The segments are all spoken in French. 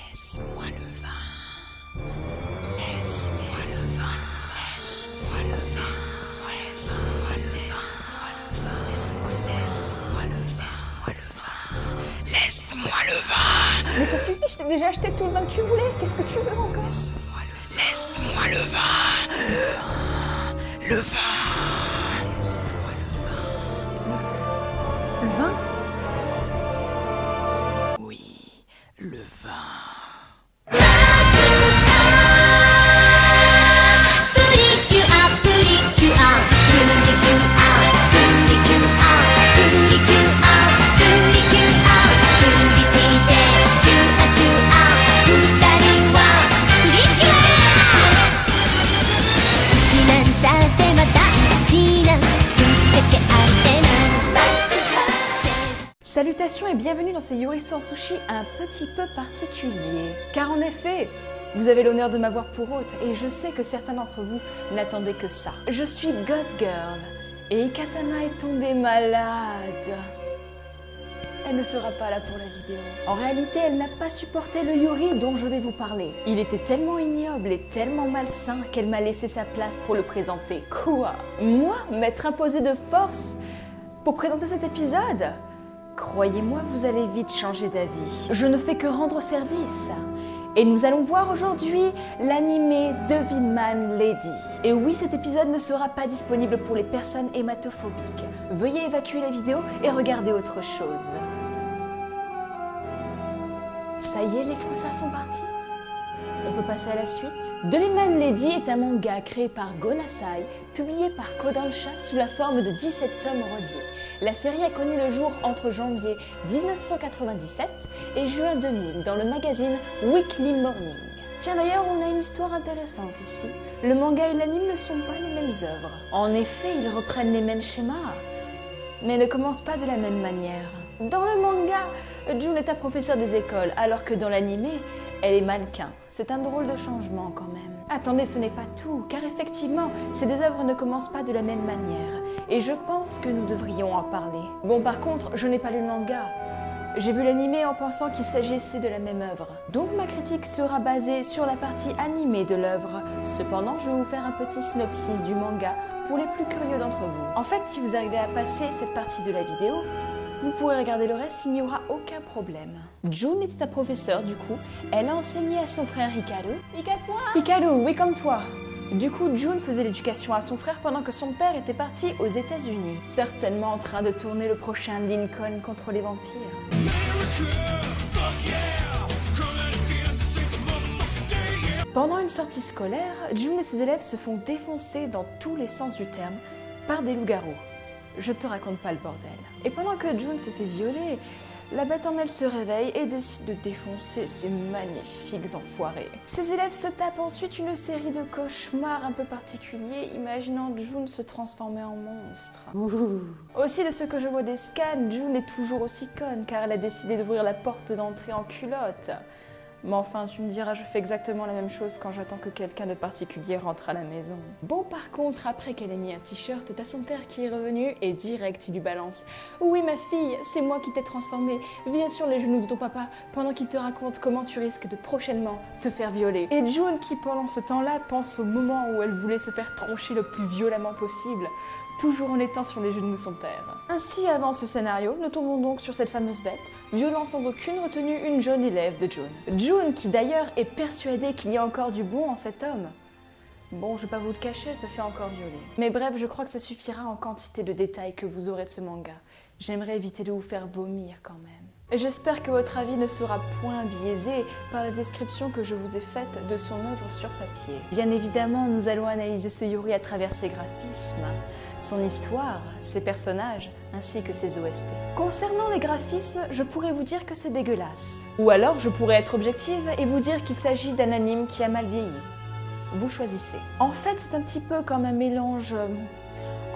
Laisse-moi le vin. Laisse-moi le vin. Laisse-moi le vin. Laisse-moi le vin. Laisse-moi le vin. Laisse-moi le vin. Laisse-moi le vin. Mais ça suffit, je t'ai déjà acheté tout le vin que tu voulais. Qu'est-ce que tu veux encore? Laisse-moi le vin. Le vin. Laisse-moi le vin. Le vin? Oui, le vin. Salutations et bienvenue dans ces Yorisu en sushi un petit peu particulier. Car en effet, vous avez l'honneur de m'avoir pour hôte et je sais que certains d'entre vous n'attendaient que ça. Je suis God Girl et Ikasama est tombée malade. Elle ne sera pas là pour la vidéo. En réalité, elle n'a pas supporté le Yuri dont je vais vous parler. Il était tellement ignoble et tellement malsain qu'elle m'a laissé sa place pour le présenter. Quoi? Moi, m'être imposée de force pour présenter cet épisode? Croyez-moi, vous allez vite changer d'avis. Je ne fais que rendre service. Et nous allons voir aujourd'hui l'animé Devilman Lady. Et oui, cet épisode ne sera pas disponible pour les personnes hématophobiques. Veuillez évacuer la vidéo et regarder autre chose. Ça y est, les froussards sont partis? On peut passer à la suite. Devilman Lady est un manga créé par Go Nassai, publié par Kodansha sous la forme de 17 tomes reliés. La série a connu le jour entre janvier 1997 et juin 2000 dans le magazine Weekly Morning. Tiens d'ailleurs, on a une histoire intéressante ici. Le manga et l'anime ne sont pas les mêmes œuvres. En effet, ils reprennent les mêmes schémas, mais ne commencent pas de la même manière. Dans le manga, Jun est un professeur des écoles, alors que dans l'animé, elle est mannequin. C'est un drôle de changement quand même. Attendez, ce n'est pas tout, car effectivement, ces deux œuvres ne commencent pas de la même manière. Et je pense que nous devrions en parler. Bon, par contre, je n'ai pas lu le manga. J'ai vu l'animé en pensant qu'il s'agissait de la même œuvre. Donc ma critique sera basée sur la partie animée de l'œuvre. Cependant, je vais vous faire un petit synopsis du manga pour les plus curieux d'entre vous. En fait, si vous arrivez à passer cette partie de la vidéo, vous pourrez regarder le reste, il n'y aura aucun problème. Jun était un professeur, du coup, elle a enseigné à son frère Hikaru. Hikaru, oui, comme toi. Du coup, Jun faisait l'éducation à son frère pendant que son père était parti aux États-Unis, certainement en train de tourner le prochain Lincoln contre les vampires. Pendant une sortie scolaire, Jun et ses élèves se font défoncer dans tous les sens du terme par des loups-garous. Je te raconte pas le bordel. Et pendant que Jun se fait violer, la bête en elle se réveille et décide de défoncer ces magnifiques enfoirés. Ses élèves se tapent ensuite une série de cauchemars un peu particuliers, imaginant Jun se transformer en monstre. Aussi, de ce que je vois des scans, Jun est toujours aussi conne car elle a décidé d'ouvrir la porte d'entrée en culotte. Mais enfin, tu me diras, je fais exactement la même chose quand j'attends que quelqu'un de particulier rentre à la maison. Bon, par contre, après qu'elle ait mis un t-shirt, t'as son père qui est revenu et direct, il lui balance « Oui, ma fille, c'est moi qui t'ai transformée. Viens sur les genoux de ton papa pendant qu'il te raconte comment tu risques de prochainement te faire violer. » Et Jun, qui pendant ce temps-là pense au moment où elle voulait se faire troncher le plus violemment possible, toujours en étant sur les genoux de son père. Ainsi avance ce scénario, nous tombons donc sur cette fameuse bête, violant sans aucune retenue une jeune élève de Jun. Jun qui d'ailleurs est persuadée qu'il y a encore du bon en cet homme. Bon, je vais pas vous le cacher, elle se fait encore violer. Mais bref, je crois que ça suffira en quantité de détails que vous aurez de ce manga. J'aimerais éviter de vous faire vomir quand même. Et j'espère que votre avis ne sera point biaisé par la description que je vous ai faite de son œuvre sur papier. Bien évidemment, nous allons analyser ce Yuri à travers ses graphismes, son histoire, ses personnages, ainsi que ses OST. Concernant les graphismes, je pourrais vous dire que c'est dégueulasse. Ou alors, je pourrais être objective et vous dire qu'il s'agit d'un anime qui a mal vieilli. Vous choisissez. En fait, c'est un petit peu comme un mélange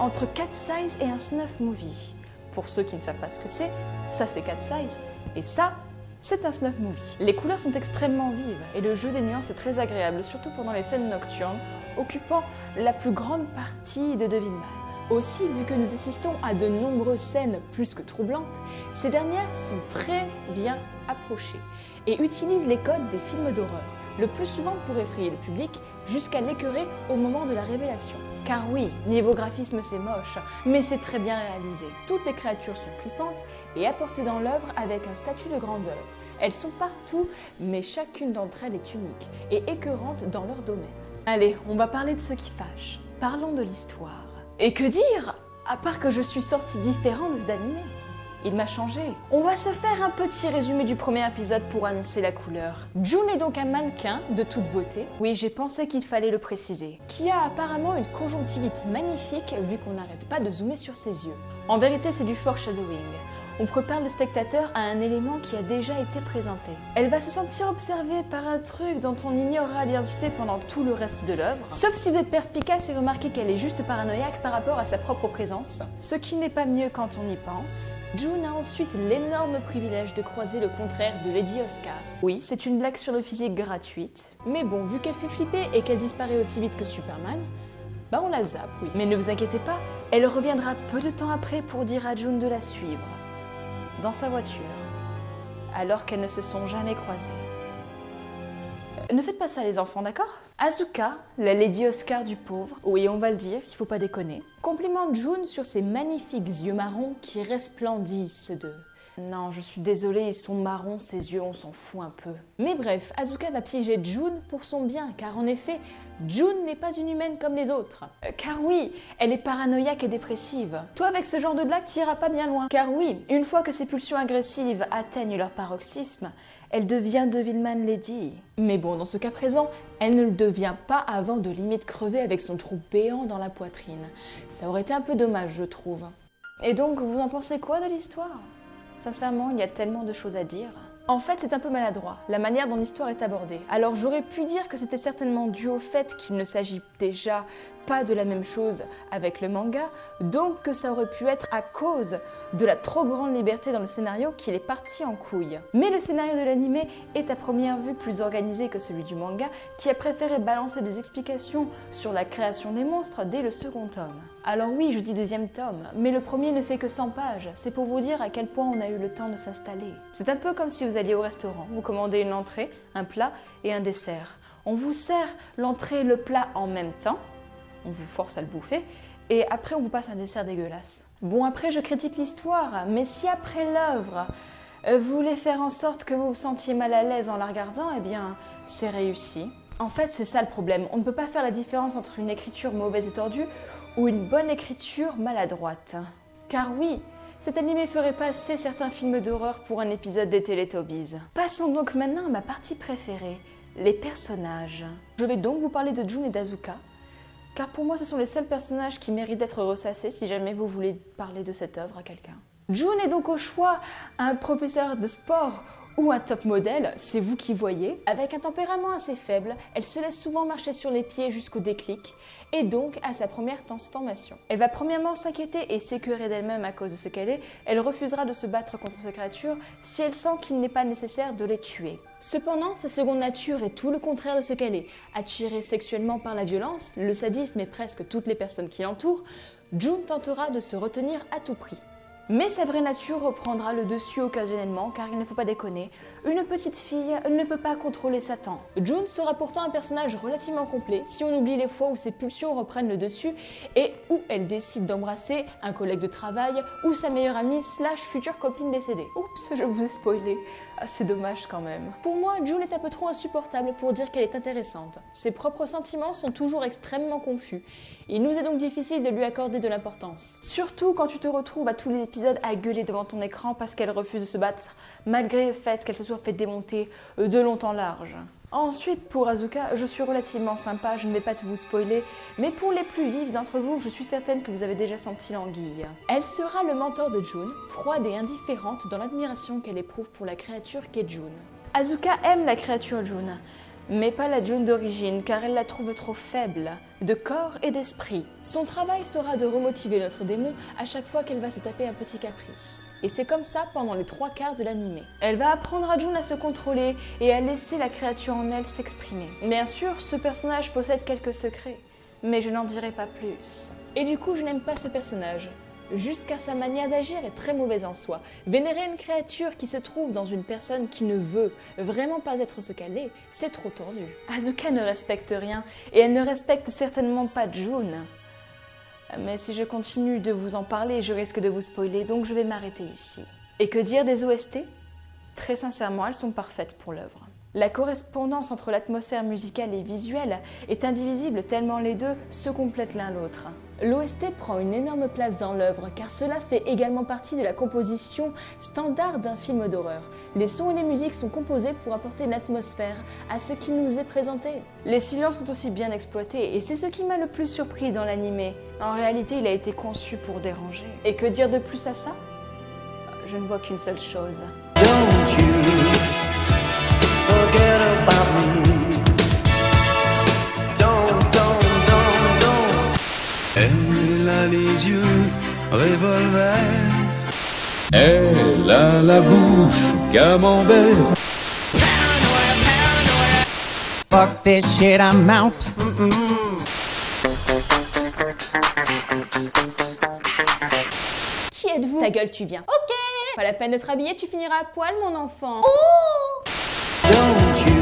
entre Cat Size et un snuff movie. Pour ceux qui ne savent pas ce que c'est, ça c'est Cat Size, et ça, c'est un snuff movie. Les couleurs sont extrêmement vives, et le jeu des nuances est très agréable, surtout pendant les scènes nocturnes, occupant la plus grande partie de Devilman. Aussi, vu que nous assistons à de nombreuses scènes plus que troublantes, ces dernières sont très bien approchées et utilisent les codes des films d'horreur, le plus souvent pour effrayer le public, jusqu'à l'écœurer au moment de la révélation. Car oui, niveau graphisme c'est moche, mais c'est très bien réalisé. Toutes les créatures sont flippantes et apportées dans l'œuvre avec un statut de grandeur. Elles sont partout, mais chacune d'entre elles est unique et écœurante dans leur domaine. Allez, on va parler de ce qui fâche. Parlons de l'histoire. Et que dire, à part que je suis sortie différente de cet animé. Il m'a changé. On va se faire un petit résumé du premier épisode pour annoncer la couleur. June est donc un mannequin de toute beauté, oui j'ai pensé qu'il fallait le préciser, qui a apparemment une conjonctivite magnifique vu qu'on n'arrête pas de zoomer sur ses yeux. En vérité c'est du foreshadowing. On prépare le spectateur à un élément qui a déjà été présenté. Elle va se sentir observée par un truc dont on ignorera l'identité pendant tout le reste de l'œuvre, sauf si vous êtes perspicace et remarquez qu'elle est juste paranoïaque par rapport à sa propre présence, ce qui n'est pas mieux quand on y pense. June a ensuite l'énorme privilège de croiser le contraire de Lady Oscar. Oui, c'est une blague sur le physique gratuite, mais bon, vu qu'elle fait flipper et qu'elle disparaît aussi vite que Superman, bah on la zappe, oui. Mais ne vous inquiétez pas, elle reviendra peu de temps après pour dire à June de la suivre, dans sa voiture, alors qu'elles ne se sont jamais croisées. Ne faites pas ça les enfants, d'accord? Asuka, la Lady Oscar du pauvre, oui on va le dire, il faut pas déconner, complimente June sur ses magnifiques yeux marrons qui resplendissent de... Non, je suis désolée, ils sont marrons, ces yeux, on s'en fout un peu. Mais bref, Asuka va piéger June pour son bien, car en effet, June n'est pas une humaine comme les autres. Car oui, elle est paranoïaque et dépressive. Toi, avec ce genre de blague, t'iras pas bien loin. Car oui, une fois que ses pulsions agressives atteignent leur paroxysme, elle devient Devilman Lady. Mais bon, dans ce cas présent, elle ne le devient pas avant de limite crever avec son trou béant dans la poitrine. Ça aurait été un peu dommage, je trouve. Et donc, vous en pensez quoi de l'histoire ? Sincèrement, il y a tellement de choses à dire. En fait, c'est un peu maladroit, la manière dont l'histoire est abordée. Alors j'aurais pu dire que c'était certainement dû au fait qu'il ne s'agit déjà pas de la même chose avec le manga, donc que ça aurait pu être à cause de la trop grande liberté dans le scénario qu'il est parti en couille. Mais le scénario de l'animé est à première vue plus organisé que celui du manga, qui a préféré balancer des explications sur la création des monstres dès le second tome. Alors oui, je dis deuxième tome, mais le premier ne fait que 100 pages, c'est pour vous dire à quel point on a eu le temps de s'installer. C'est un peu comme si vous alliez au restaurant, vous commandez une entrée, un plat et un dessert. On vous sert l'entrée et le plat en même temps, on vous force à le bouffer, et après on vous passe un dessert dégueulasse. Bon, après je critique l'histoire, mais si après l'œuvre, vous voulez faire en sorte que vous vous sentiez mal à l'aise en la regardant, eh bien c'est réussi. En fait, c'est ça le problème, on ne peut pas faire la différence entre une écriture mauvaise et tordue ou une bonne écriture maladroite. Car oui, cet animé ferait passer certains films d'horreur pour un épisode des Teletubbies. Passons donc maintenant à ma partie préférée, les personnages. Je vais donc vous parler de June et d'Asuka, car pour moi ce sont les seuls personnages qui méritent d'être ressassés si jamais vous voulez parler de cette œuvre à quelqu'un. June est donc au choix un professeur de sport ou un top modèle, c'est vous qui voyez. Avec un tempérament assez faible, elle se laisse souvent marcher sur les pieds jusqu'au déclic et donc à sa première transformation. Elle va premièrement s'inquiéter et s'écœurer d'elle-même à cause de ce qu'elle est. Elle refusera de se battre contre ces créatures si elle sent qu'il n'est pas nécessaire de les tuer. Cependant, sa seconde nature est tout le contraire de ce qu'elle est. Attirée sexuellement par la violence, le sadisme et presque toutes les personnes qui l'entourent, June tentera de se retenir à tout prix. Mais sa vraie nature reprendra le dessus occasionnellement, car il ne faut pas déconner, une petite fille ne peut pas contrôler Satan. June sera pourtant un personnage relativement complet, si on oublie les fois où ses pulsions reprennent le dessus et où elle décide d'embrasser un collègue de travail ou sa meilleure amie / future copine décédée. Oups, je vous ai spoilé. Ah, c'est dommage quand même. Pour moi, June est un peu trop insupportable pour dire qu'elle est intéressante. Ses propres sentiments sont toujours extrêmement confus. Il nous est donc difficile de lui accorder de l'importance. Surtout quand tu te retrouves à tous les épisodes à gueuler devant ton écran parce qu'elle refuse de se battre, malgré le fait qu'elle se soit fait démonter de long en large. Ensuite, pour Asuka, je suis relativement sympa, je ne vais pas tout vous spoiler, mais pour les plus vifs d'entre vous, je suis certaine que vous avez déjà senti l'anguille. Elle sera le mentor de June, froide et indifférente dans l'admiration qu'elle éprouve pour la créature qu'est June. Asuka aime la créature June, mais pas la June d'origine, car elle la trouve trop faible, de corps et d'esprit. Son travail sera de remotiver notre démon à chaque fois qu'elle va se taper un petit caprice. Et c'est comme ça pendant les 3/4 de l'animé. Elle va apprendre à June à se contrôler et à laisser la créature en elle s'exprimer. Bien sûr, ce personnage possède quelques secrets, mais je n'en dirai pas plus. Et du coup, je n'aime pas ce personnage. Juste car sa manière d'agir est très mauvaise en soi. Vénérer une créature qui se trouve dans une personne qui ne veut vraiment pas être ce qu'elle est, c'est trop tordu. Asuka ne respecte rien, et elle ne respecte certainement pas June. Mais si je continue de vous en parler, je risque de vous spoiler, donc je vais m'arrêter ici. Et que dire des OST? Très sincèrement, elles sont parfaites pour l'œuvre. La correspondance entre l'atmosphère musicale et visuelle est indivisible tellement les deux se complètent l'un l'autre. L'OST prend une énorme place dans l'œuvre car cela fait également partie de la composition standard d'un film d'horreur. Les sons et les musiques sont composés pour apporter une atmosphère à ce qui nous est présenté. Les silences sont aussi bien exploités et c'est ce qui m'a le plus surpris dans l'animé. En réalité, il a été conçu pour déranger. Et que dire de plus à ça? Je ne vois qu'une seule chose. Don't you forget about me. Don't. Elle a les yeux revolver. Elle a la bouche camembert. Fuck this shit, I'm out. Qui êtes-vous? Ta gueule, tu viens. Ok. Pas la peine de te rhabiller, tu finiras à poil, mon enfant. Oh! Don't you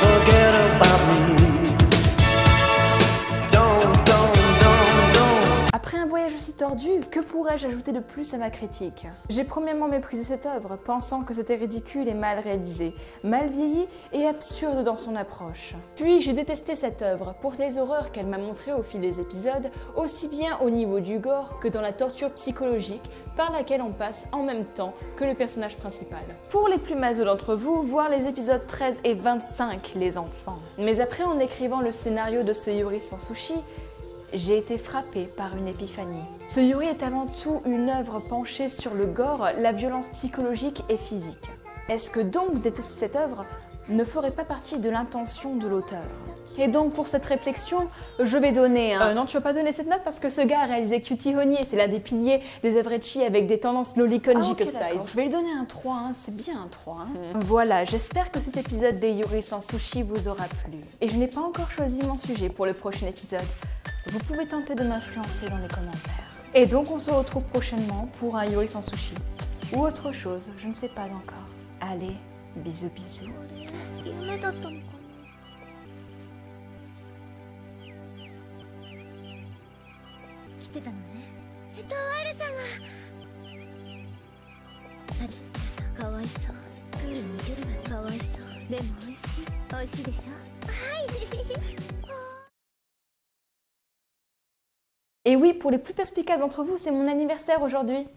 forget about me. Après un voyage aussi tordu, que pourrais-je ajouter de plus à ma critique? J'ai premièrement méprisé cette œuvre, pensant que c'était ridicule et mal réalisé, mal vieilli et absurde dans son approche. Puis j'ai détesté cette œuvre pour les horreurs qu'elle m'a montrées au fil des épisodes, aussi bien au niveau du gore que dans la torture psychologique par laquelle on passe en même temps que le personnage principal. Pour les plus masos d'entre vous, voir les épisodes 13 et 25, les enfants. Mais après, en écrivant le scénario de ce Yuri sans sushi, j'ai été frappée par une épiphanie. Ce Yuri est avant tout une œuvre penchée sur le gore, la violence psychologique et physique. Est-ce que donc détester cette œuvre ne ferait pas partie de l'intention de l'auteur? Et donc pour cette réflexion, je vais donner un... non, tu vas pas donner cette note parce que ce gars a réalisé Cutie Honey et c'est l'un des piliers des œuvres ecchi avec des tendances lolicon Jacob size. Je vais lui donner un 3, hein. C'est bien un 3. Voilà, j'espère que cet épisode des Yuri sans sushi vous aura plu. Et je n'ai pas encore choisi mon sujet pour le prochain épisode. Vous pouvez tenter de m'influencer dans les commentaires. Et donc on se retrouve prochainement pour un Yuri sans sushi. Ou autre chose, je ne sais pas encore. Allez, bisous bisous. 来てたのね。アル様。かわいそう。プールに行けるわ。かわいそう。でも美味しい。美味しいでしょ。はい。Et oui, pour les plus perspicaces d'entre vous, c'est mon anniversaire aujourd'hui.